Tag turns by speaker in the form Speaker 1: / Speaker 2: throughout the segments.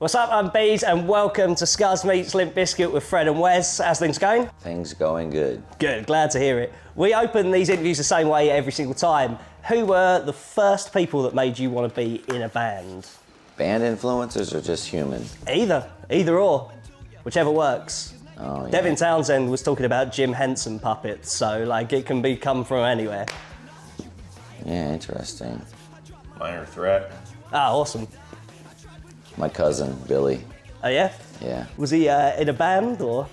Speaker 1: What's up, I'm Bees, and welcome to Scuzz meets Limp Bizkit with Fred and Wes. How's things going?
Speaker 2: Things going good.
Speaker 1: Good, glad to hear it. We open these interviews the same way every single time. Who were the first people that made you want to be in a band?
Speaker 2: Band influencers or just human?
Speaker 1: Either or, whichever works.
Speaker 2: Oh, yeah.
Speaker 1: Devin Townsend was talking about Jim Henson puppets, so like it can come from anywhere.
Speaker 2: Yeah, interesting.
Speaker 3: Minor Threat.
Speaker 1: Ah, awesome.
Speaker 2: My cousin, Billy.
Speaker 1: Oh yeah?
Speaker 2: Yeah.
Speaker 1: Was he in a band or?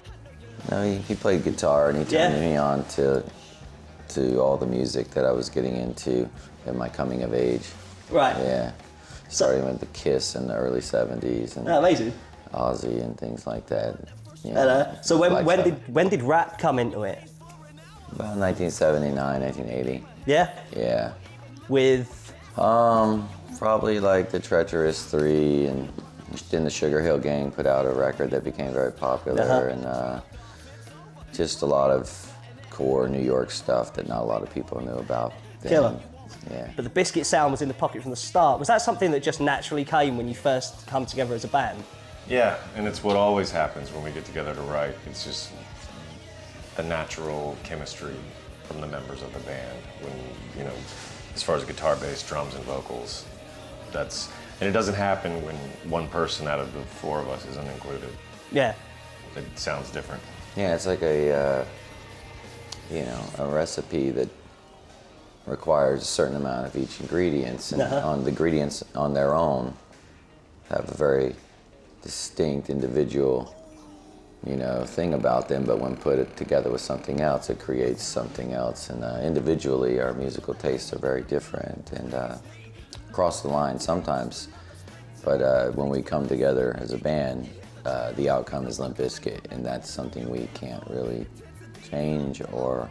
Speaker 2: No, he played guitar and he turned me on to all the music that I was getting into in my coming of age.
Speaker 1: Right.
Speaker 2: Yeah. Starting with the Kiss in the early 70s and
Speaker 1: amazing.
Speaker 2: Ozzy and things like that. Yeah.
Speaker 1: Hello. So when did rap come into it?
Speaker 2: About 1979, 1980.
Speaker 1: Yeah?
Speaker 2: Yeah.
Speaker 1: With?
Speaker 2: Probably like the Treacherous 3, and then the Sugar Hill Gang put out a record that became very popular, and just a lot of core New York stuff that not a lot of people knew about.
Speaker 1: Killer.
Speaker 2: Yeah.
Speaker 1: But the Bizkit sound was in the pocket from the start. Was that something that just naturally came when you first come together as a band?
Speaker 3: Yeah, and it's what always happens when we get together to write. It's just the natural chemistry from the members of the band. When, you know, as far as guitar, bass, drums, and vocals, and it doesn't happen when one person out of the four of us isn't included.
Speaker 1: Yeah.
Speaker 3: It sounds different.
Speaker 2: Yeah, it's like a recipe that requires a certain amount of each ingredients, and on the ingredients on their own have a very distinct individual, thing about them, but when put together with something else, it creates something else. And individually, our musical tastes are very different and cross the line sometimes. But when we come together as a band, the outcome is Limp Bizkit, and that's something we can't really change or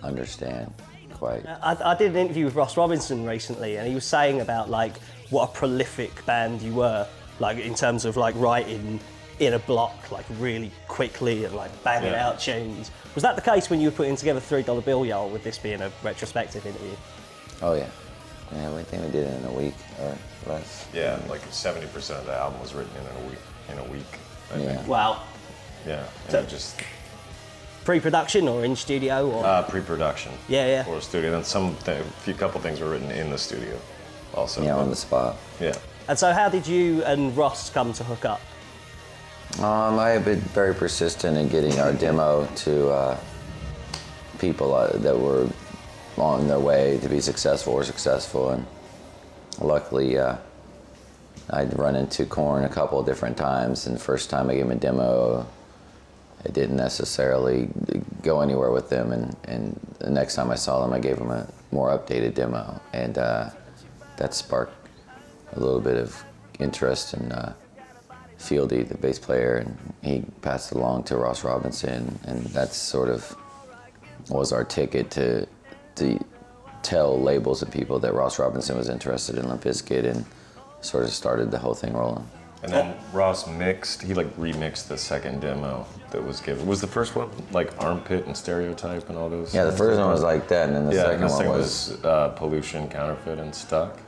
Speaker 2: understand quite.
Speaker 1: I did an interview with Ross Robinson recently, and he was saying about like what a prolific band you were, like in terms of like writing in a block, like really quickly and like banging out tunes. Was that the case when you were putting together $3 Bill Y'all, with this being a retrospective interview?
Speaker 2: Oh yeah. Yeah, I think we did it in a week or less.
Speaker 3: Yeah, like 70% of the album was written in a week. I think.
Speaker 1: Wow.
Speaker 3: Yeah, and
Speaker 1: So-
Speaker 3: it just
Speaker 1: Pre-production or in studio or?
Speaker 3: pre-production.
Speaker 1: Yeah.
Speaker 3: Or studio. Then a couple things were written in the studio, also.
Speaker 2: Yeah, on the spot.
Speaker 3: Yeah.
Speaker 1: And so how did you and Ross come to hook up?
Speaker 2: I have been very persistent in getting our demo to people that were on their way to be successful, and luckily I'd run into Korn a couple of different times, and the first time I gave him a demo, it didn't necessarily go anywhere with them, and the next time I saw them, I gave them a more updated demo, and that sparked a little bit of interest in Fieldy, the bass player, and he passed it along to Ross Robinson, and that sort of was our ticket to tell labels and people that Ross Robinson was interested in Limp Bizkit, and sort of started the whole thing rolling.
Speaker 3: And then Ross remixed the second demo that was given. Was the first one like Armpit and Stereotype and all those?
Speaker 2: Yeah, the first one was like that, and then the second one
Speaker 3: was Pollution, Counterfeit, and Stuck.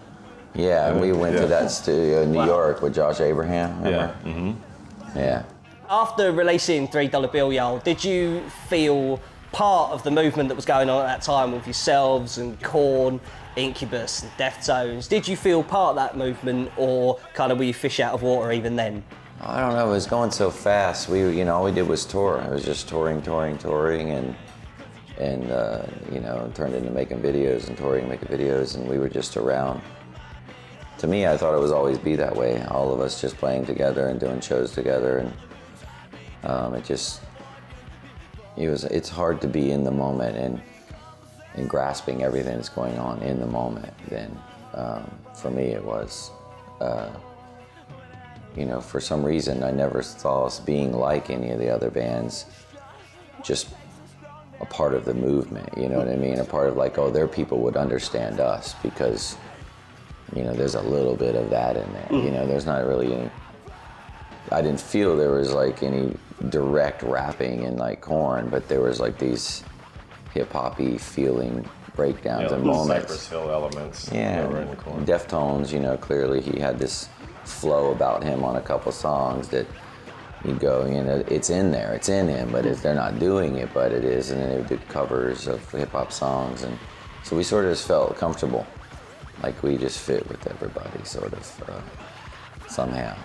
Speaker 2: Yeah, and we went to that studio in New York with Josh Abraham, remember?
Speaker 3: Yeah. Mm-hmm.
Speaker 2: Yeah.
Speaker 1: After releasing $3 Bill Y'all, did you feel part of the movement that was going on at that time with yourselves and Korn, Incubus and Deftones? Did you feel part of that movement, or kind of were you fish out of water even then?
Speaker 2: I don't know, it was going so fast. All we did was tour. It was just touring, and it turned into making videos and touring and making videos, and we were just around. To me, I thought it was always be that way, all of us just playing together and doing shows together, and it's hard to be in the moment and grasping everything that's going on in the moment. Then, for me, it was, for some reason, I never saw us being like any of the other bands, just a part of the movement, you know what I mean? A part of like, their people would understand us because, there's a little bit of that in there. There's not really any, I didn't feel there was like any direct rapping in like Korn, but there was like these hip-hop-y feeling breakdowns and moments.
Speaker 3: Cypress Hill elements.
Speaker 2: Yeah,
Speaker 3: that were in Korn.
Speaker 2: Deftones, clearly he had this flow about him on a couple songs that you go, you know, it's in there, it's in him, but they're not doing it, but it is. And then they would do covers of hip hop songs, and so we sort of just felt comfortable, like we just fit with everybody, sort of somehow.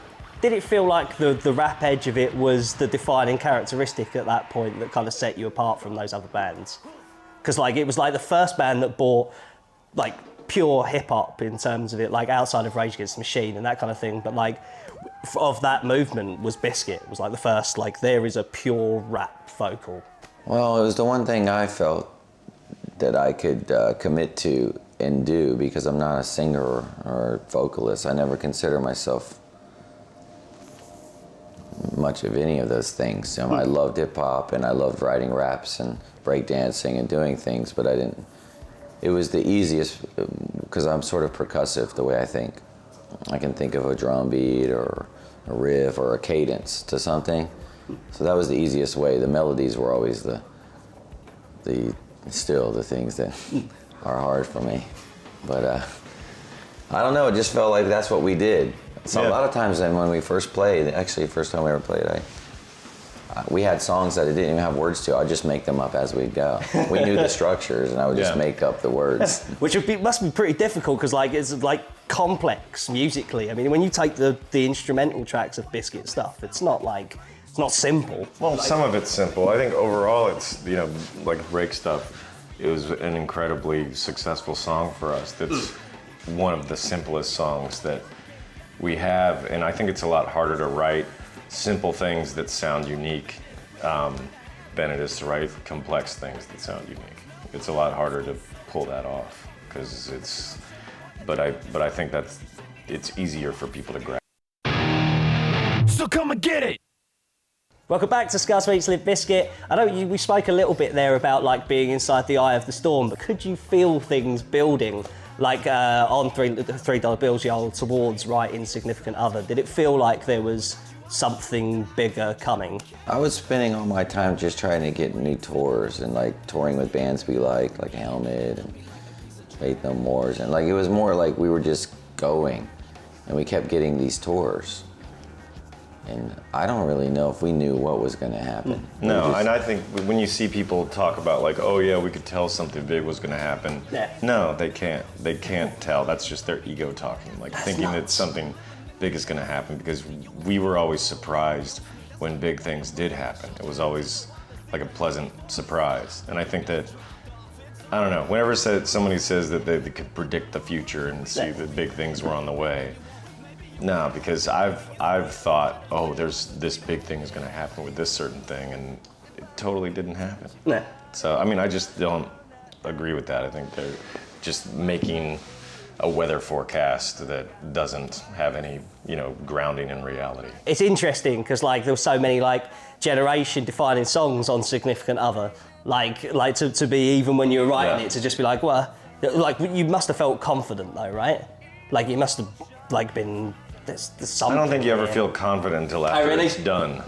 Speaker 1: Did it feel like the rap edge of it was the defining characteristic at that point that kind of set you apart from those other bands? Because like it was like the first band that brought like pure hip hop in terms of it, like outside of Rage Against the Machine and that kind of thing. But like of that movement was Bizkit. It was like the first, like there is a pure rap vocal.
Speaker 2: Well, it was the one thing I felt that I could commit to and do, because I'm not a singer or vocalist. I never consider myself much of any of those things. You know, I loved hip hop and I loved writing raps and breakdancing and doing things, but I didn't. It was the easiest because I'm sort of percussive the way I think. I can think of a drum beat or a riff or a cadence to something. So that was the easiest way. The melodies were always still the things that are hard for me. But I don't know, it just felt like that's what we did. So a lot of times then when we first played, actually the first time we ever played, we had songs that I didn't even have words to. I'd just make them up as we'd go. We knew the structures and I would just make up the words.
Speaker 1: Which must be pretty difficult because like it's like complex musically. I mean, when you take the instrumental tracks of Bizkit stuff, it's not simple.
Speaker 3: Well, some of it's simple. I think overall it's, you know, like Break Stuff, it was an incredibly successful song for us. That's one of the simplest songs that we have, and I think it's a lot harder to write simple things that sound unique than it is to write complex things that sound unique. It's a lot harder to pull that off because it's, but I think it's easier for people to grab.
Speaker 4: So come and get it!
Speaker 1: Welcome back to Scuzz meets Limp Bizkit. I know we spoke a little bit there about like being inside the eye of the storm, but could you feel things building? Like on $3 bills, y'all towards writing Significant Other, did it feel like there was something bigger coming?
Speaker 2: I was spending all my time just trying to get new tours and like touring with bands we like Helmet and Faith No Mores, and like it was more like we were just going and we kept getting these tours. And I don't really know if we knew what was going to happen.
Speaker 3: No, and I think when you see people talk about like, oh yeah, we could tell something big was going to happen.
Speaker 1: Yeah.
Speaker 3: No, they can't. They can't tell. That's just their ego talking, like thinking that something big is going to happen, because we were always surprised when big things did happen. It was always like a pleasant surprise. And I think that, I don't know, whenever somebody says that they could predict the future and see that big things were on the way, no, because I've thought, oh, there's this big thing is going to happen with this certain thing, and it totally didn't happen.
Speaker 1: No.
Speaker 3: So, I mean, I just don't agree with that. I think they're just making a weather forecast that doesn't have any, you know, grounding in reality.
Speaker 1: It's interesting because like there were so many like generation-defining songs on Significant Other. Like to be, even when you were writing it, to just be like, well, like you must have felt confident though, right? Like you must have like been. There's something.
Speaker 3: I don't think you ever feel confident until after it's done,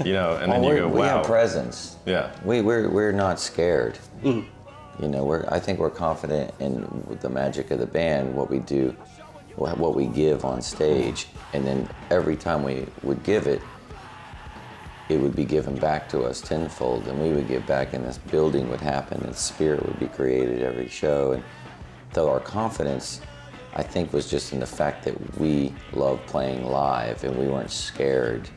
Speaker 3: you know, and then you go, wow.
Speaker 2: We have presence.
Speaker 3: Yeah.
Speaker 2: We're not scared. You know, I think we're confident in the magic of the band, what we do, what we give on stage, and then every time we would give it, it would be given back to us tenfold, and we would give back, and this building would happen, and spirit would be created every show. And so our confidence, I think, was just in the fact that we loved playing live and we weren't scared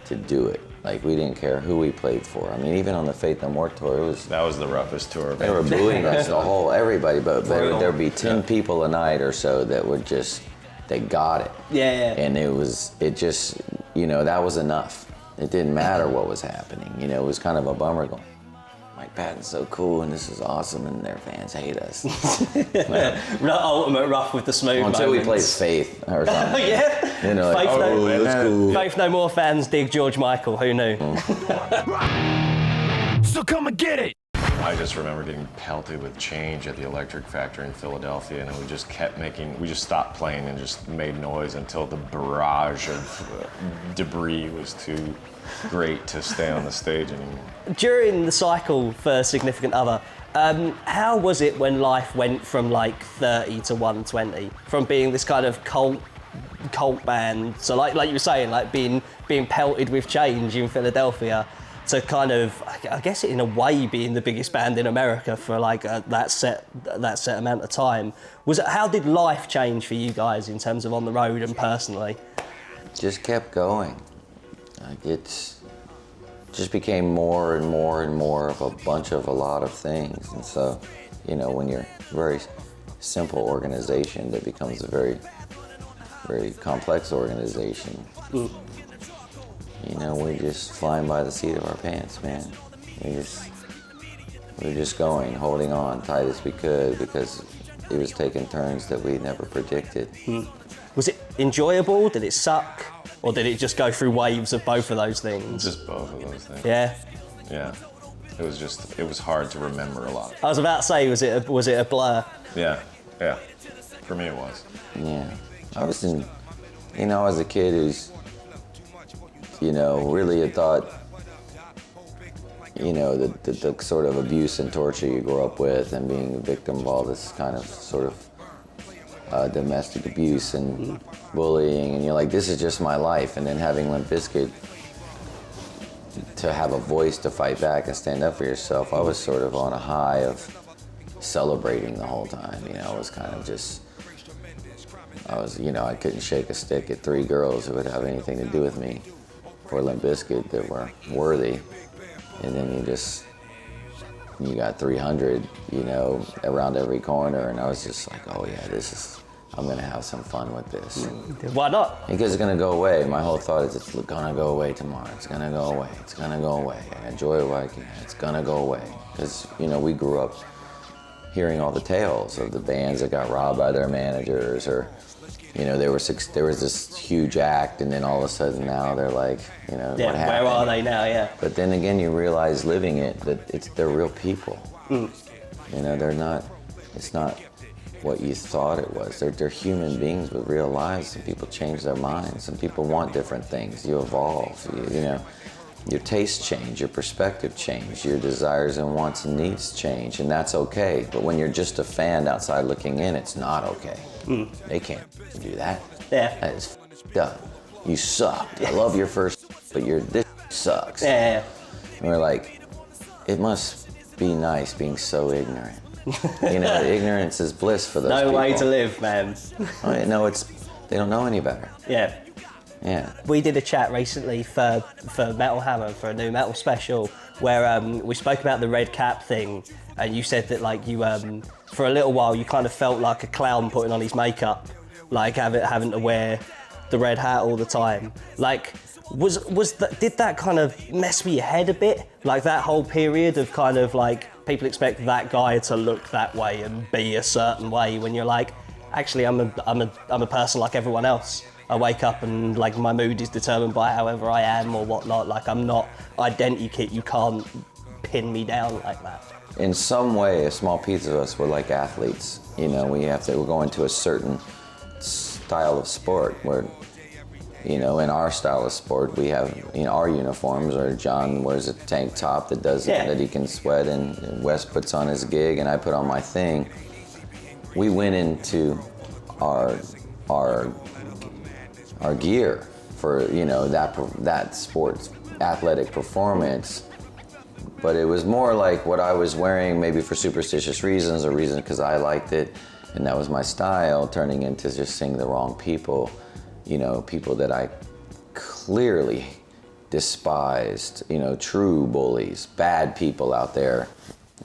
Speaker 2: to do it. Like, we didn't care who we played for. I mean, even on the Faith No More tour,
Speaker 3: that was the roughest tour.
Speaker 2: They were booing us, everybody, but there'd be 10 people a night or so that would just, they got it.
Speaker 1: Yeah.
Speaker 2: And it just, you know, that was enough. It didn't matter what was happening. You know, it was kind of a bummer going, Mike Patton's so cool and this is awesome and their fans hate us.
Speaker 1: Ultimate rough with the smooth
Speaker 2: Until we
Speaker 1: moments.
Speaker 2: played Faith or something.
Speaker 1: Yeah.
Speaker 2: You know, like, that's cool.
Speaker 1: Faith No More fans dig George Michael, who knew?
Speaker 4: So come and get it!
Speaker 3: I just remember getting pelted with change at the Electric Factory in Philadelphia, and we just we just stopped playing and just made noise until the barrage of debris was too great to stay on the stage anymore.
Speaker 1: During the cycle for Significant Other, how was it when life went from like 30 to 120? From being this kind of cult cult band. So like you were saying, like being pelted with change in Philadelphia, to kind of, I guess in a way, being the biggest band in America for like that set amount of time. How did life change for you guys in terms of on the road and personally?
Speaker 2: Just kept going. Like it's just became more and more and more of a lot of things. And so, you know, when you're a very simple organization that becomes a very, very complex organization, you know, we're just flying by the seat of our pants, man. We're just going, holding on tight as we could, because it was taking turns that we never predicted.
Speaker 1: Was it enjoyable? Did it suck? Or did it just go through waves of both of those things?
Speaker 3: Just both of those things.
Speaker 1: Yeah?
Speaker 3: Yeah. It was hard to remember a lot.
Speaker 1: I was about to say, was it a blur?
Speaker 3: Yeah, yeah. For me it was.
Speaker 2: Yeah. I was a kid who's, you know, really had thought, you know, the sort of abuse and torture you grow up with and being a victim of all this kind of sort of domestic abuse and bullying, and you're like, this is just my life. And then having Limp Bizkit to have a voice to fight back and stand up for yourself, I was sort of on a high of celebrating the whole time. You know, it was kind of just, you know, I couldn't shake a stick at 3 girls who would have anything to do with me for Limp Bizkit that were worthy. And then you got 300, you know, around every corner, and I was just like, oh yeah, I'm gonna have some fun with this.
Speaker 1: Why not?
Speaker 2: Because it's gonna go away. My whole thought is it's gonna go away tomorrow. It's gonna go away. It's gonna go away. I enjoy it while I can. It's gonna go away. Because, you know, we grew up hearing all the tales of the bands that got robbed by their managers, or, you know, there was this huge act, and then all of a sudden now they're like, you know,
Speaker 1: Yeah,
Speaker 2: what happened?
Speaker 1: where are they now? Yeah.
Speaker 2: But then again, you realize living it that they're real people. You know, it's not what you thought it was. They're human beings with real lives. Some people change their minds. Some people want different things. You evolve. You know, your tastes change, your perspective change, your desires and wants and needs change, and that's okay. But when you're just a fan outside looking in, it's not okay. They can't do that.
Speaker 1: Yeah.
Speaker 2: That is f***ed up. You sucked. I love your first, but this sucks.
Speaker 1: Yeah.
Speaker 2: And we're like, it must be nice being so ignorant. You know, ignorance is bliss for those people.
Speaker 1: No way to live, man.
Speaker 2: No, they don't know any better.
Speaker 1: Yeah.
Speaker 2: Yeah.
Speaker 1: We did a chat recently for Metal Hammer, for a new metal special, where we spoke about the red cap thing, and you said that like you for a little while you kind of felt like a clown putting on his makeup, like having to wear the red hat all the time. Like, did that kind of mess with your head a bit? Like that whole period of kind of like people expect that guy to look that way and be a certain way, when you're like, actually I'm a person like everyone else. I wake up and like my mood is determined by however I am or whatnot. Like I'm not identikit. You can't pin me down like that.
Speaker 2: In some way, a small piece of us, we're like athletes. You know, we're going to a certain style of sport where, you know, in our style of sport, we have, you know, our uniforms, or John wears a tank top that he can sweat in, and Wes puts on his gig, and I put on my thing. We went into our gear for, you know, that sports athletic performance, but it was more like what I was wearing maybe for superstitious reasons, or reasons because I liked it and that was my style, turning into just seeing the wrong people, you know, people that I clearly despised, you know, true bullies, bad people out there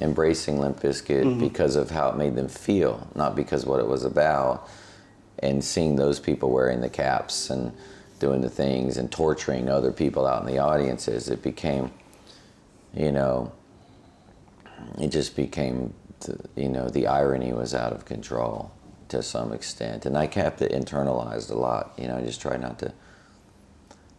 Speaker 2: embracing Limp Bizkit because of how it made them feel, not because what it was about. And seeing those people wearing the caps and doing the things and torturing other people out in the audiences, it became, you know, it just became, you know, the irony was out of control to some extent. And I kept it internalized a lot, you know, I just tried not to, it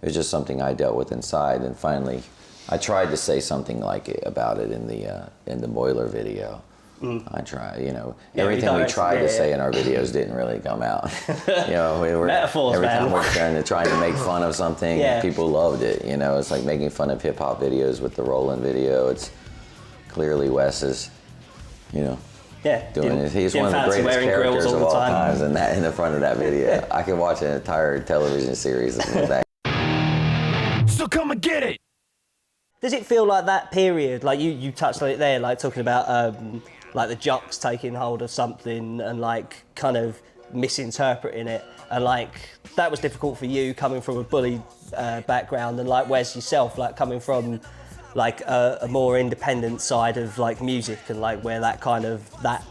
Speaker 2: was just something I dealt with inside. And finally, I tried to say something like it about it in the Boiler video. I try, you know, everything we tried to say in our videos didn't really come out. You know, we were
Speaker 1: metaphors,
Speaker 2: every
Speaker 1: man.
Speaker 2: time we're trying to make fun of something, people loved it. You know, it's like making fun of hip hop videos with the Roland video. It's clearly Wes's, you know,
Speaker 1: Yeah,
Speaker 2: doing it. He's
Speaker 1: Jim
Speaker 2: one of the
Speaker 1: Fancy
Speaker 2: greatest
Speaker 1: wearing grills
Speaker 2: characters
Speaker 1: all
Speaker 2: of
Speaker 1: the
Speaker 2: all
Speaker 1: time.
Speaker 2: times in the front of that video. I could watch an entire television series with that.
Speaker 4: So come and get it.
Speaker 1: Does it feel like that period, like you touched on it there, like talking about like the jocks taking hold of something and like kind of misinterpreting it, and like that was difficult for you coming from a bully background, and like Wes yourself, like coming from like a more independent side of like music, and like where that kind of that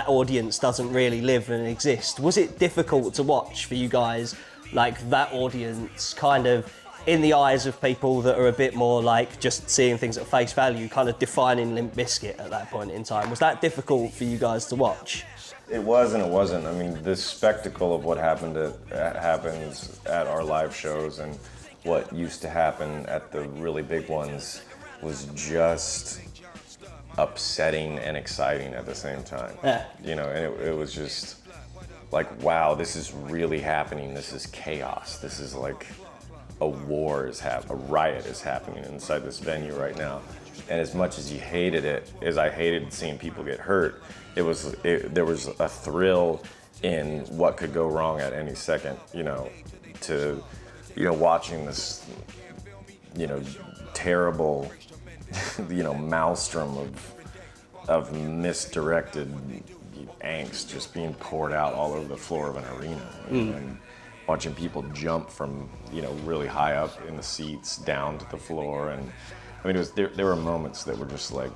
Speaker 1: audience doesn't really live and exist. Was it difficult to watch for you guys, like that audience kind of in the eyes of people that are a bit more like just seeing things at face value, kind of defining Limp Bizkit at that point in time? Was that difficult for you guys to watch?
Speaker 3: It was and it wasn't. I mean, the spectacle of what happens at our live shows and what used to happen at the really big ones was just upsetting and exciting at the same time.
Speaker 1: Yeah.
Speaker 3: You know, and it was just like, wow, this is really happening. This is chaos. This is like a riot is happening inside this venue right now. And as much as you hated it, as I hated seeing people get hurt, there was a thrill in what could go wrong at any second, you know, to, you know, watching this, you know, terrible, you know, maelstrom of misdirected angst just being poured out all over the floor of an arena. And watching people jump from, you know, really high up in the seats down to the floor. And I mean, there were moments that were just like,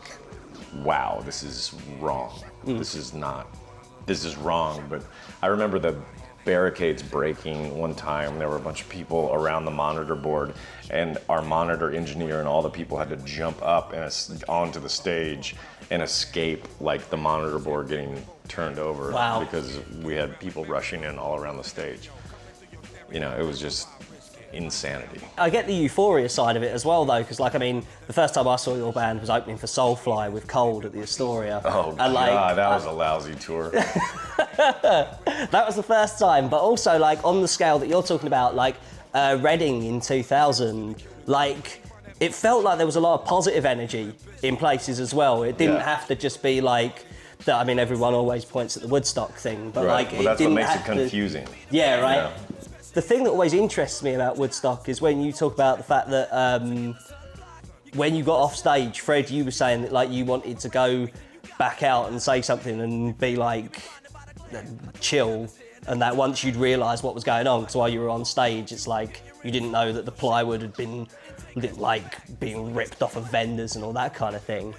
Speaker 3: wow, this is wrong. This is wrong. But I remember the barricades breaking one time. There were a bunch of people around the monitor board, and our monitor engineer and all the people had to jump up and onto the stage and escape like the monitor board getting turned over.
Speaker 1: Wow.
Speaker 3: Because we had people rushing in all around the stage. You know, it was just insanity.
Speaker 1: I get the euphoria side of it as well, though, because, like, I mean, the first time I saw your band was opening for Soulfly with Cold at the Astoria.
Speaker 3: Oh,
Speaker 1: and, like,
Speaker 3: God, that was a lousy tour.
Speaker 1: That was the first time, but also, like, on the scale that you're talking about, like, Reading in 2000, like, it felt like there was a lot of positive energy in places as well. It didn't have to just be, like, that. I mean, everyone always points at the Woodstock thing, but,
Speaker 3: Right.
Speaker 1: like,
Speaker 3: Well,
Speaker 1: it
Speaker 3: that's
Speaker 1: didn't
Speaker 3: what makes it
Speaker 1: have to-
Speaker 3: confusing.
Speaker 1: Yeah, right?
Speaker 3: Yeah.
Speaker 1: The thing that always interests me about Woodstock is when you talk about the fact that when you got off stage, Fred, you were saying that like you wanted to go back out and say something and be like chill, and that once you'd realised what was going on, because while you were on stage, it's like you didn't know that the plywood had been like being ripped off of vendors and all that kind of thing.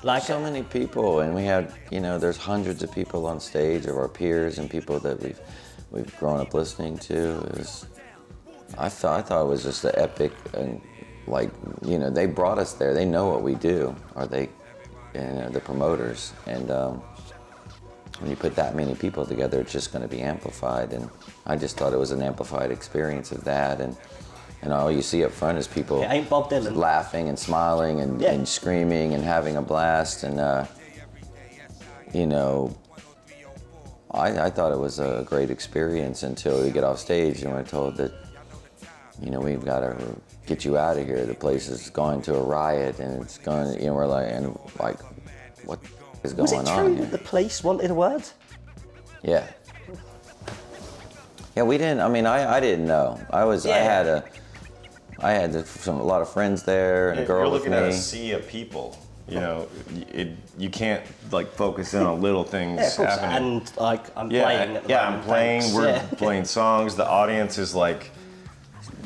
Speaker 1: Like
Speaker 2: So many people, and we had, you know, there's hundreds of people on stage of our peers and people that we've grown up listening to. I thought it was just an epic, and like, you know, they brought us there. They know what we do, or they, you know, the promoters. And when you put that many people together, it's just going to be amplified. And I just thought it was an amplified experience of that. And all you see up front is people
Speaker 1: it ain't Bob Dylan.
Speaker 2: laughing and smiling and screaming and having a blast. And you know, I thought it was a great experience until we get off stage and we're told that, you know, we've got to get you out of here. The place is going to a riot, and it's going, you know, we're like, and like, what is going on
Speaker 1: Was it true
Speaker 2: here?
Speaker 1: that the police wanted a word?
Speaker 2: Yeah. Yeah, we didn't, I mean, I didn't know. I had a lot of friends there and a girl
Speaker 3: You're
Speaker 2: with
Speaker 3: looking
Speaker 2: me.
Speaker 3: at a sea of people. You know, you can't like focus in on little things
Speaker 1: Yeah, of course.
Speaker 3: happening.
Speaker 1: And like I'm
Speaker 3: Yeah,
Speaker 1: playing. At the
Speaker 3: yeah,
Speaker 1: moment,
Speaker 3: I'm playing.
Speaker 1: thanks.
Speaker 3: We're
Speaker 1: Yeah.
Speaker 3: playing songs. The audience is like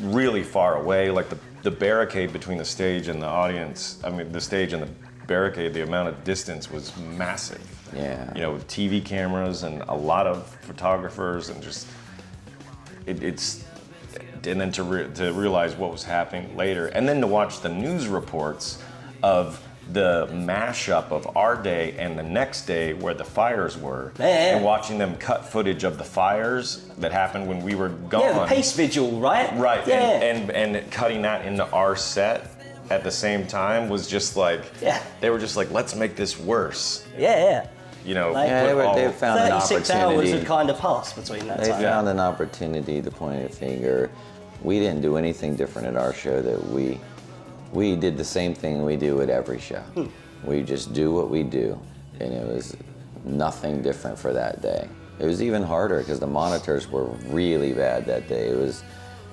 Speaker 3: really far away. Like the barricade between the stage and the audience. I mean, the stage and the barricade. The amount of distance was massive.
Speaker 2: Yeah.
Speaker 3: You know, with TV cameras and a lot of photographers, and just it's. And then to realize what was happening later, and then to watch the news reports of the mashup of our day and the next day where the fires were,
Speaker 1: Yeah.
Speaker 3: and watching them cut footage of the fires that happened when we were gone.
Speaker 1: Yeah, the peace vigil, right?
Speaker 3: Right,
Speaker 1: Yeah.
Speaker 3: and cutting that into our set at the same time was just like,
Speaker 1: Yeah.
Speaker 3: they were just like, let's make this worse.
Speaker 1: Yeah.
Speaker 3: You know,
Speaker 1: Like-
Speaker 2: Yeah, they found an
Speaker 1: 36 hours
Speaker 2: opportunity.
Speaker 1: had kind of passed between that
Speaker 2: They
Speaker 1: time.
Speaker 2: found an opportunity to point a finger. We didn't do anything different at our show. That we did the same thing we do at every show. We just do what we do, and it was nothing different for that day. It was even harder because the monitors were really bad that day. It was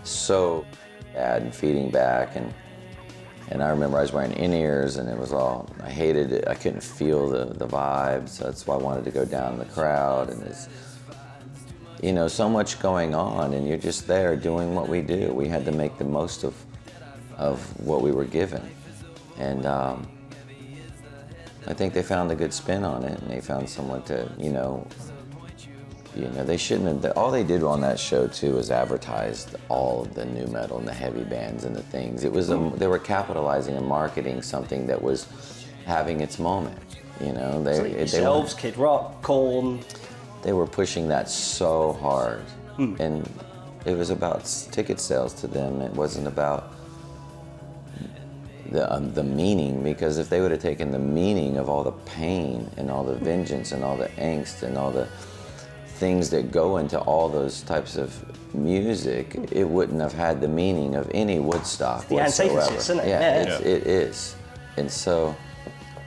Speaker 2: so bad and feeding back, and I remember I was wearing in-ears, and it was all, I hated it. I couldn't feel the vibes. So that's why I wanted to go down in the crowd, and it's, you know, so much going on, and you're just there doing what we do. We had to make the most of what we were given, and I think they found a good spin on it, and they found someone to, you know, they shouldn't have. All they did on that show too was advertise all of the new metal and the heavy bands and the things. It was they were capitalizing and marketing something that was having its moment. You know,
Speaker 1: Yourselves, Kid Rock, Korn.
Speaker 2: They were pushing that so hard, and it was about ticket sales to them. It wasn't about the meaning, because if they would have taken the meaning of all the pain and all the vengeance and all the angst and all the things that go into all those types of music, it wouldn't have had the meaning of any Woodstock whatsoever.
Speaker 1: The antithesis, isn't it?
Speaker 2: Yeah, it is. And so,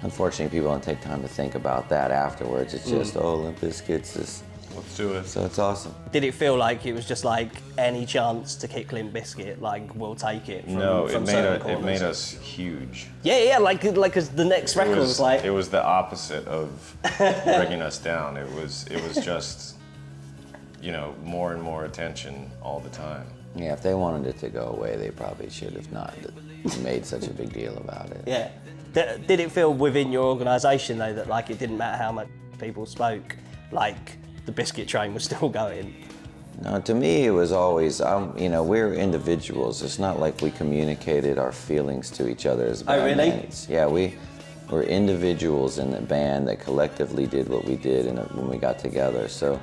Speaker 2: unfortunately, people don't take time to think about that afterwards. It's just, oh, Limp Bizkit's this.
Speaker 3: Let's do it.
Speaker 2: So it's awesome.
Speaker 1: Did it feel like it was just like any chance to kick Limp Bizkit, like we'll take it from,
Speaker 3: No,
Speaker 1: from
Speaker 3: it made us huge.
Speaker 1: Yeah, like as the next record was like...
Speaker 3: It was the opposite of bringing us down. It was just, you know, more and more attention all the time.
Speaker 2: Yeah, if they wanted it to go away, they probably should have not made such a big deal about it.
Speaker 1: Yeah. Did it feel within your organisation, though, that like it didn't matter how much people spoke, like the Biscuit train was still going?
Speaker 2: No, to me it was always, you know, we're individuals. It's not like we communicated our feelings to each other as bandmates. Yeah, we're individuals in the band that collectively did what we did when we got together. So,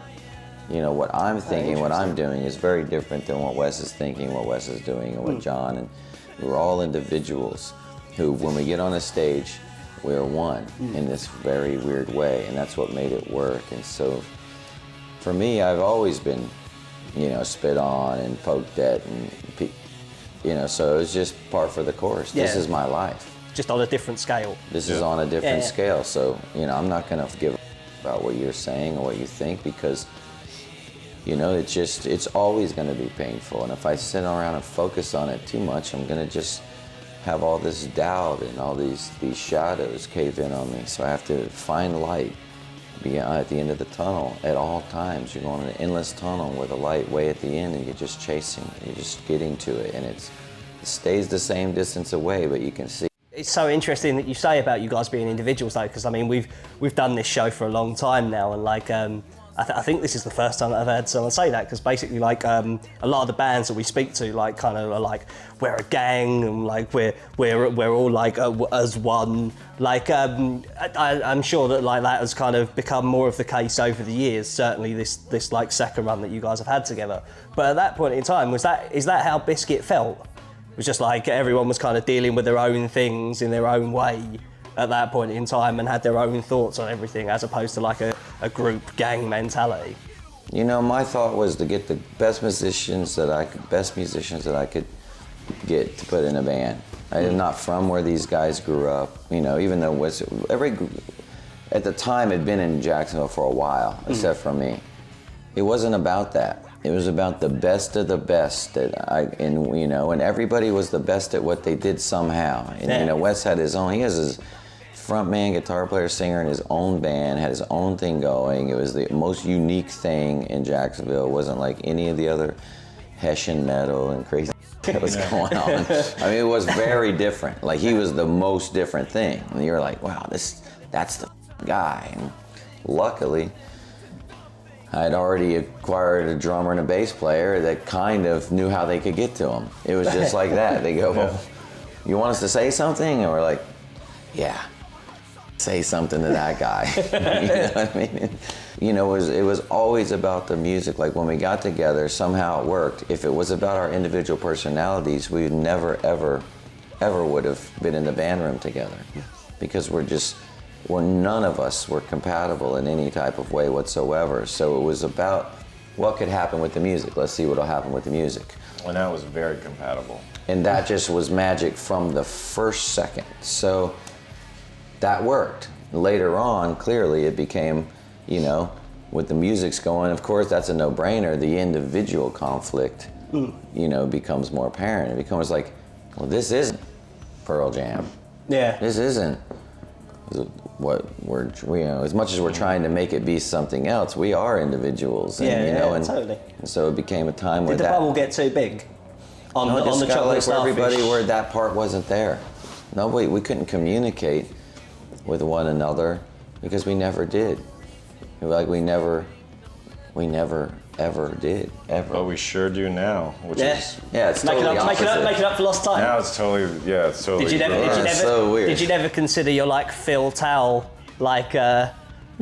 Speaker 2: you know, what I'm thinking, what I'm doing is very different than what Wes is thinking, what Wes is doing, and what John, and we're all individuals who, when we get on a stage, we're one in this very weird way, and that's what made it work. And so, for me, I've always been, you know, spit on and poked at, and you know, so it was just par for the course.
Speaker 1: Yeah.
Speaker 2: This is my life.
Speaker 1: Just on a different scale.
Speaker 2: This is on a different scale. So, you know, I'm not gonna give a about what you're saying or what you think, because, you know, it's always gonna be painful. And if I sit around and focus on it too much, I'm gonna just have all this doubt and all these shadows cave in on me. So I have to find light. Be at the end of the tunnel at all times. You're going in an endless tunnel with a light way at the end, and you're just chasing, you're just getting to it, and it stays the same distance away, but you can see.
Speaker 1: It's so interesting that you say about you guys being individuals, though, because I mean we've done this show for a long time now, and like I think this is the first time that I've heard someone say that, because basically like a lot of the bands that we speak to like kind of are like, we're a gang, and like we're all like as one. Like I'm sure that like that has kind of become more of the case over the years. Certainly this like second run that you guys have had together. But at that point in time, is that how Bizkit felt? It was just like everyone was kind of dealing with their own things in their own way at that point in time, and had their own thoughts on everything, as opposed to like a group gang mentality.
Speaker 2: You know, my thought was to get the best musicians that I could get to put in a band. I am not from where these guys grew up. You know, even though at the time had been in Jacksonville for a while, except for me. It wasn't about that. It was about the best of the best and everybody was the best at what they did somehow. And you know, Wes had he has his front man, guitar player, singer in his own band, had his own thing going. It was the most unique thing in Jacksonville. It wasn't like any of the other Hessian metal and crazy that was going on. I mean, it was very different. Like, he was the most different thing. And you were like, wow, that's the guy. And luckily, I'd already acquired a drummer and a bass player that kind of knew how they could get to him. It was just like that. They go, well, you want us to say something? And we're like, yeah, say something to that guy. You know what I mean? You know, it was always about the music. Like, when we got together, somehow it worked. If it was about our individual personalities, we never, ever, ever would have been in the band room together. Because none of us were compatible in any type of way whatsoever. So it was about what could happen with the music. Let's see what'll happen with the music.
Speaker 3: And that was very compatible.
Speaker 2: And that just was magic from the first second. So that worked. Later on, clearly, it became you know, with the music's going, of course, that's a no-brainer. The individual conflict, you know, becomes more apparent. It becomes like, well, this isn't Pearl Jam.
Speaker 1: Yeah.
Speaker 2: This isn't what we're, you know, as much as we're trying to make it be something else, we are individuals. And, you know, and
Speaker 1: totally.
Speaker 2: And so it became a time where
Speaker 1: Did the bubble get too big? On the
Speaker 2: just got
Speaker 1: chocolate
Speaker 2: like
Speaker 1: starfish?
Speaker 2: everybody where that part wasn't there. No, we couldn't communicate with one another because we never did. Like we never ever did, ever.
Speaker 3: But we sure do now, which is
Speaker 2: it's totally opposite.
Speaker 1: Make it up for lost time.
Speaker 3: now it's totally it's totally.
Speaker 2: So weird.
Speaker 1: Did you never consider your like Phil Towel, like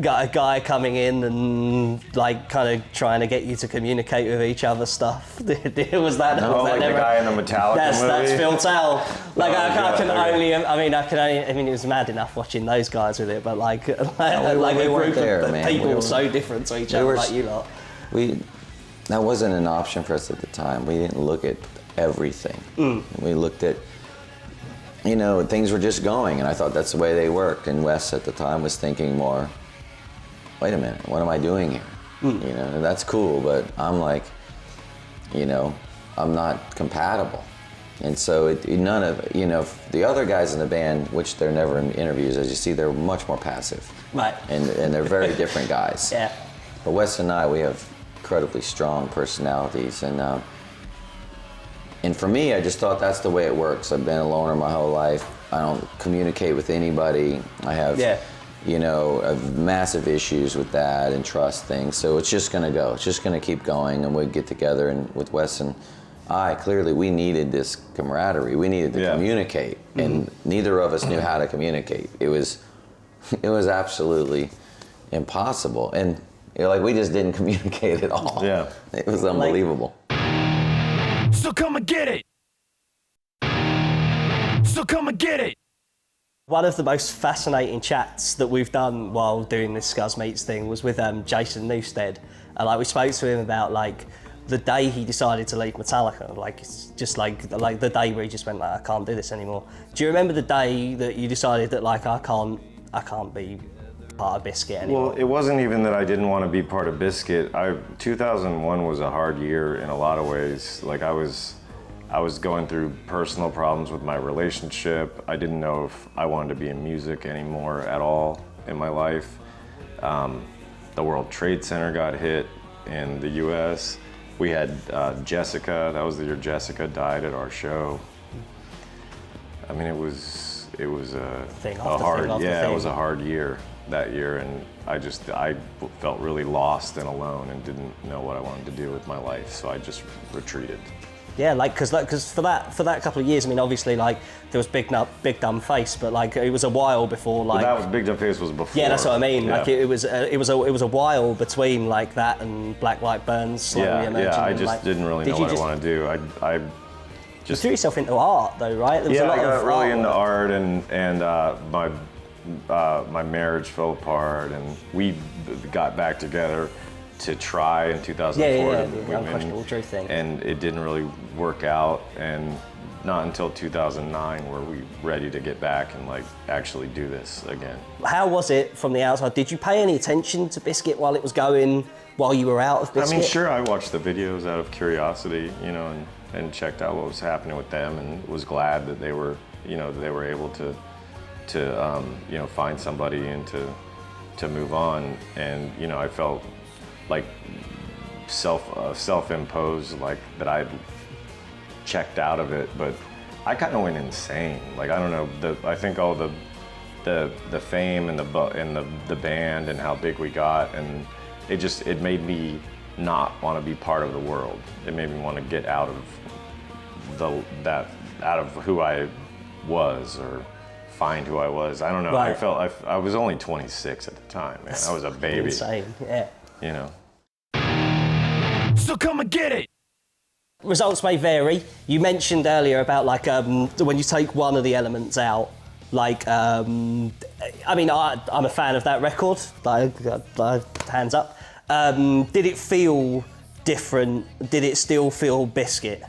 Speaker 1: got a guy coming in and like kind of trying to get you to communicate with each other stuff? Was that?
Speaker 3: Oh,
Speaker 1: was that
Speaker 3: like
Speaker 1: never,
Speaker 3: the guy in the Metallica
Speaker 1: that's
Speaker 3: movie.
Speaker 1: Phil Towel. Like I can
Speaker 2: okay.
Speaker 1: only. It was mad enough watching those guys with it, but like
Speaker 2: we
Speaker 1: a
Speaker 2: weren't
Speaker 1: group
Speaker 2: there,
Speaker 1: of
Speaker 2: man.
Speaker 1: people
Speaker 2: We were-
Speaker 1: so different to each other,
Speaker 2: were-
Speaker 1: like you lot.
Speaker 2: That wasn't an option for us at the time. We didn't look at everything. We looked at, you know, things were just going, and I thought that's the way they worked. And Wes at the time was thinking more, wait a minute, what am I doing here? You know, and that's cool, but I'm like, you know, I'm not compatible. And so none of, you know, the other guys in the band, which they're never in interviews, as you see, they're much more passive.
Speaker 1: Right.
Speaker 2: And they're very different guys.
Speaker 1: Yeah.
Speaker 2: But Wes and I, we have incredibly strong personalities, and for me, I just thought that's the way it works. I've been a loner my whole life. I don't communicate with anybody. I have, you know, massive issues with that and trust things. So it's just gonna go. It's just gonna keep going, and we'd get together. And with Wes and I, clearly, we needed this camaraderie. We needed to communicate, and neither of us knew how to communicate. It was absolutely impossible, and. You know, like we just didn't communicate at all.
Speaker 3: Yeah.
Speaker 2: It was unbelievable.
Speaker 4: So come and get it. So come and get it.
Speaker 1: One of the most fascinating chats that we've done while doing this Scuzz Meets thing was with Jason Newsted. And like we spoke to him about like the day he decided to leave Metallica, like it's just like the day where he just went like, I can't do this anymore. Do you remember the day that you decided that like I can't be part of Bizkit anymore?
Speaker 3: Well, it wasn't even that I didn't want to be part of Bizkit. 2001 was a hard year in a lot of ways. Like I was going through personal problems with my relationship. I didn't know if I wanted to be in music anymore at all in my life. The World Trade Center got hit in the US. We had Jessica, that was the year Jessica died at our show. I mean, it was a hard year that year, and I felt really lost and alone and didn't know what I wanted to do with my life, so I just retreated.
Speaker 1: Yeah, like because for that couple of years, I mean, obviously, like there was Big Dumb Face, but like it was a while before, like.
Speaker 3: But that was Big Dumb Face was before.
Speaker 1: Yeah, that's what I mean.
Speaker 3: Yeah.
Speaker 1: Like it was a while between like that and Black Light Burns slowly emerging.
Speaker 3: Yeah, I
Speaker 1: and,
Speaker 3: just
Speaker 1: like,
Speaker 3: didn't really know what I want to do. I
Speaker 1: you threw yourself into art, though, right? There was a lot
Speaker 3: I got
Speaker 1: of
Speaker 3: really
Speaker 1: art
Speaker 3: into
Speaker 1: work.
Speaker 3: art, and my marriage fell apart, and we got back together to try in 2004.
Speaker 1: The unquestionable truth thing.
Speaker 3: And it didn't really work out, and not until 2009 were we ready to get back and like actually do this again.
Speaker 1: How was it from the outside? Did you pay any attention to Bizkit while it was going, while you were out of Bizkit?
Speaker 3: I mean, sure, I watched the videos out of curiosity, you know, and checked out what was happening with them, and was glad that they were able to find somebody and to move on. And you know, I felt like self-imposed, like that I'd checked out of it, but I kind of went insane. Like I don't know, I think all the fame and the band and how big we got, and it made me not want to be part of the world. It made me want to get out of who I was, or find who I was. I don't know.
Speaker 1: Right.
Speaker 3: I felt I was only 26 at the time, man. I was a baby.
Speaker 1: Insane, yeah.
Speaker 3: You know.
Speaker 4: So come and get it.
Speaker 1: Results may vary. You mentioned earlier about like when you take one of the elements out, like I mean, I'm a fan of that record. Like, hands up. Did it feel different? Did it still feel Bizkit?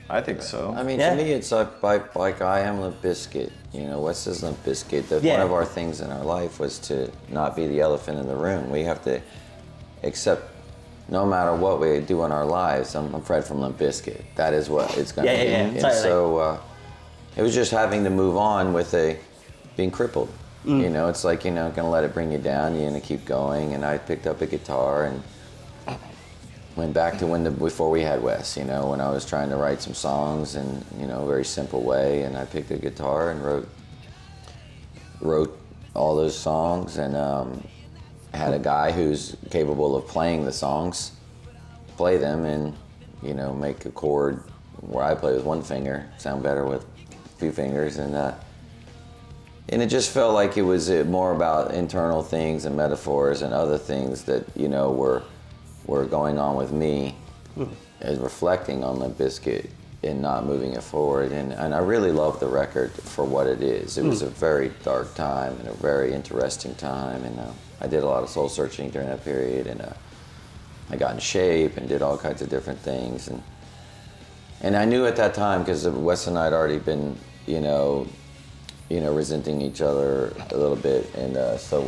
Speaker 3: I think so.
Speaker 2: I mean,
Speaker 1: Yeah.
Speaker 2: to me, it's like I am Limp Bizkit. You know, Wes is Limp Bizkit. That
Speaker 1: Yeah.
Speaker 2: one of our things in our life was to not be the elephant in the room. We have to accept, no matter what we do in our lives, I'm Fred from Limp Bizkit. That is what it's going to be.
Speaker 1: Yeah,
Speaker 2: And
Speaker 1: totally.
Speaker 2: so it was just having to move on with being crippled. You know, it's like, you're not going to let it bring you down. You're going to keep going. And I picked up a guitar and went back to before we had Wes, you know, when I was trying to write some songs in, you know, a very simple way, and I picked a guitar and wrote all those songs, and had a guy who's capable of playing the songs, play them, and, you know, make a chord where I play with one finger, sound better with a few fingers, and it just felt like it was more about internal things and metaphors and other things that, you know, were going on with me as reflecting on Limp Bizkit and not moving it forward. And I really love the record for what it is. It was a very dark time and a very interesting time. And I did a lot of soul searching during that period. And I got in shape and did all kinds of different things. And I knew at that time, because Wes and I had already been, you know, resenting each other a little bit. And so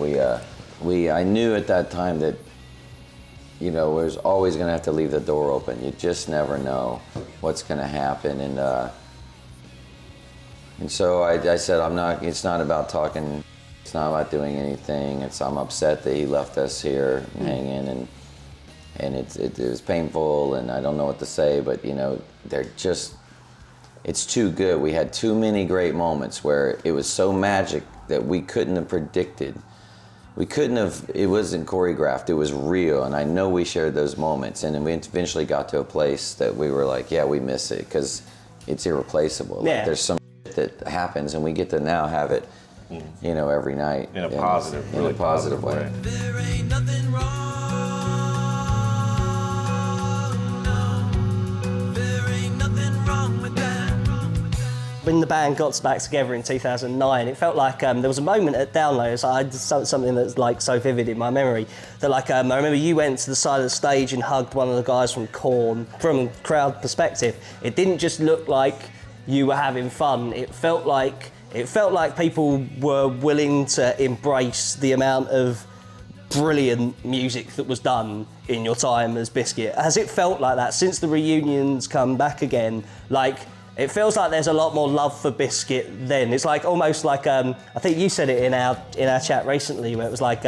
Speaker 2: I knew at that time that, you know, was always going to have to leave the door open. You just never know what's going to happen. And so I said, it's not about talking, it's not about doing anything. I'm upset that he left us here hanging, and it was painful, and I don't know what to say, but, you know, it's too good. We had too many great moments where it was so magic that we couldn't have predicted. It wasn't choreographed, it was real, and I know we shared those moments, and then we eventually got to a place that we were like, yeah, we miss it, because it's irreplaceable.
Speaker 1: Yeah.
Speaker 2: Like, there's some that happens, and we get to now have it, you know, every night.
Speaker 3: In a positive, really positive way.
Speaker 5: There ain't nothing wrong, no. There ain't nothing wrong with that.
Speaker 1: When the band got back together in 2009, it felt like there was a moment at Downloads, I had something that's like so vivid in my memory, that like I remember you went to the side of the stage and hugged one of the guys from Korn. From a crowd perspective, it didn't just look like you were having fun, it felt like people were willing to embrace the amount of brilliant music that was done in your time as Bizkit. Has it felt like that since the reunions come back again? Like, it feels like there's a lot more love for Bizkit then. It's like almost like I think you said it in our chat recently, where it was like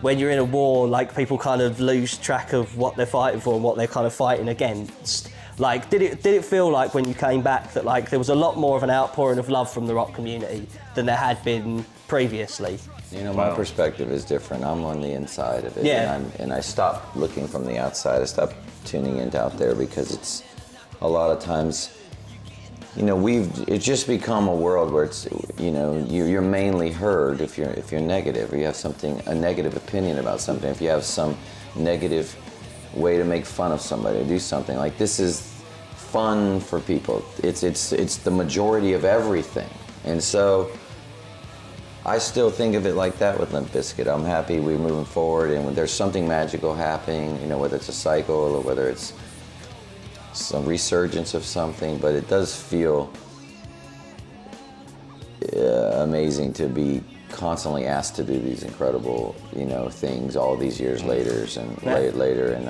Speaker 1: when you're in a war, like people kind of lose track of what they're fighting for and what they're kind of fighting against. Like, did it feel like when you came back that like there was a lot more of an outpouring of love from the rock community than there had been previously?
Speaker 2: You know, my perspective is different. I'm on the inside of it,
Speaker 1: Yeah.
Speaker 2: and I stopped looking from the outside. I stopped tuning into out there, because it's a lot of times, you know, it's just become a world where it's, you know, you're mainly heard if you're negative, or you have a negative opinion about something. If you have some negative way to make fun of somebody, or do something like this is fun for people. It's the majority of everything, and so I still think of it like that with Limp Bizkit. I'm happy we're moving forward, and when there's something magical happening, you know, whether it's a cycle or whether it's some resurgence of something, but it does feel amazing to be constantly asked to do these incredible, you know, things all these years later, and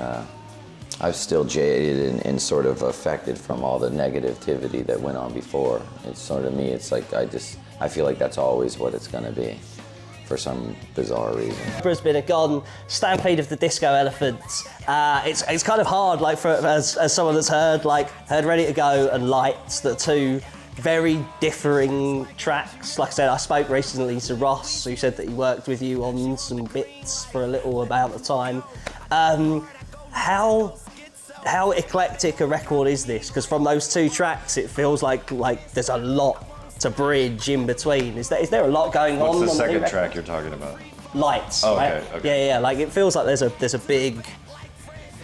Speaker 2: I'm still jaded and sort of affected from all the negativity that went on before. It's sort of me. It's like I feel like that's always what it's going to be, for some bizarre reason.
Speaker 1: Brisbane had gone, Stampede of the Disco Elephants. It's kind of hard, like as someone that's heard Ready to Go and Lights, the two very differing tracks. Like I said, I spoke recently to Ross, who said that he worked with you on some bits for a little amount of time. How eclectic a record is this? Because from those two tracks, it feels like there's a lot to bridge in between. Is there a lot going on?
Speaker 3: What's the
Speaker 1: on
Speaker 3: second track you're talking about?
Speaker 1: Lights.
Speaker 3: Oh,
Speaker 1: right?
Speaker 3: okay.
Speaker 1: Yeah. Like it feels like there's a big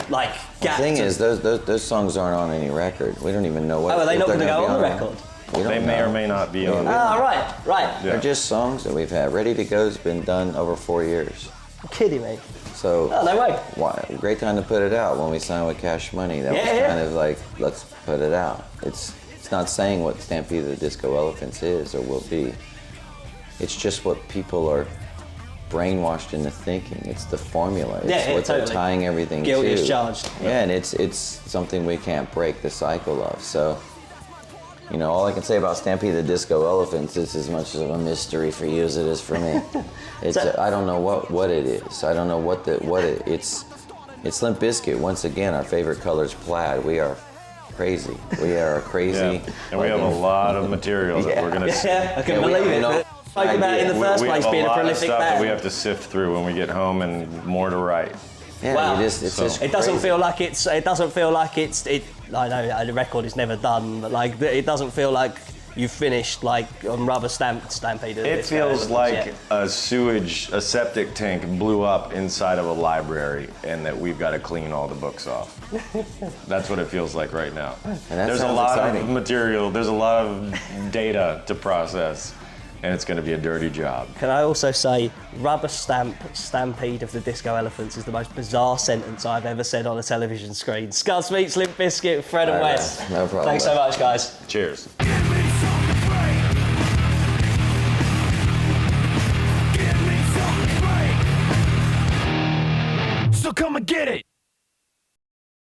Speaker 1: like gap.
Speaker 2: The thing is, those songs aren't on any record. We don't even know what.
Speaker 1: Oh, are they
Speaker 2: if
Speaker 1: not
Speaker 2: they're
Speaker 1: going to
Speaker 2: gonna
Speaker 1: go
Speaker 2: be
Speaker 1: on the record?
Speaker 2: We don't
Speaker 3: They may
Speaker 2: know.
Speaker 3: or may not be on.
Speaker 1: Ah, right.
Speaker 3: Yeah.
Speaker 2: They're just songs that we've had. Ready to Go's been done over 4 years.
Speaker 1: You're kidding me.
Speaker 2: So
Speaker 1: Oh, no way.
Speaker 2: great time to put it out when we signed with Cash Money. That was kind of like, let's put it out. It's not saying what Stampede of the Disco Elephants is or will be. It's just what people are brainwashed into thinking. It's the formula. It's what they're tying everything to.
Speaker 1: Guilty as charged.
Speaker 2: Yeah, and it's something we can't break the cycle of. So, you know, all I can say about Stampede the Disco Elephants is as much of a mystery for you as it is for me. It's I don't know what it is. I don't know it's Limp Bizkit. Once again, our favorite color is plaid. We are crazy. We are crazy.
Speaker 3: Yeah. And we have a lot of material that we're gonna.
Speaker 1: Yeah, I can believe it. Spoke about it in the first place, being a prolific
Speaker 3: stuff
Speaker 1: band.
Speaker 3: that we have to sift through when we get home, and more to write.
Speaker 2: Yeah,
Speaker 1: Wow.
Speaker 2: it's just
Speaker 1: It doesn't
Speaker 2: crazy.
Speaker 1: feel like it's. It doesn't feel like it's. I know the record is never done, but like it doesn't feel like you've finished like on Stampede.
Speaker 3: It feels like a septic tank blew up inside of a library, and that we've got to clean all the books off. That's what it feels like right now. There's a
Speaker 2: sounds
Speaker 3: lot
Speaker 2: exciting.
Speaker 3: of material. There's a lot of data to process, and it's going to be a dirty job.
Speaker 1: Can I also say, Stampede of the Disco Elephants is the most bizarre sentence I've ever said on a television screen. Scuzz meets Limp Bizkit, Fred and Wes.
Speaker 2: No problem.
Speaker 1: Thanks so much, guys.
Speaker 3: Cheers.
Speaker 4: Give me something to break. Give me something to break. So come and get it.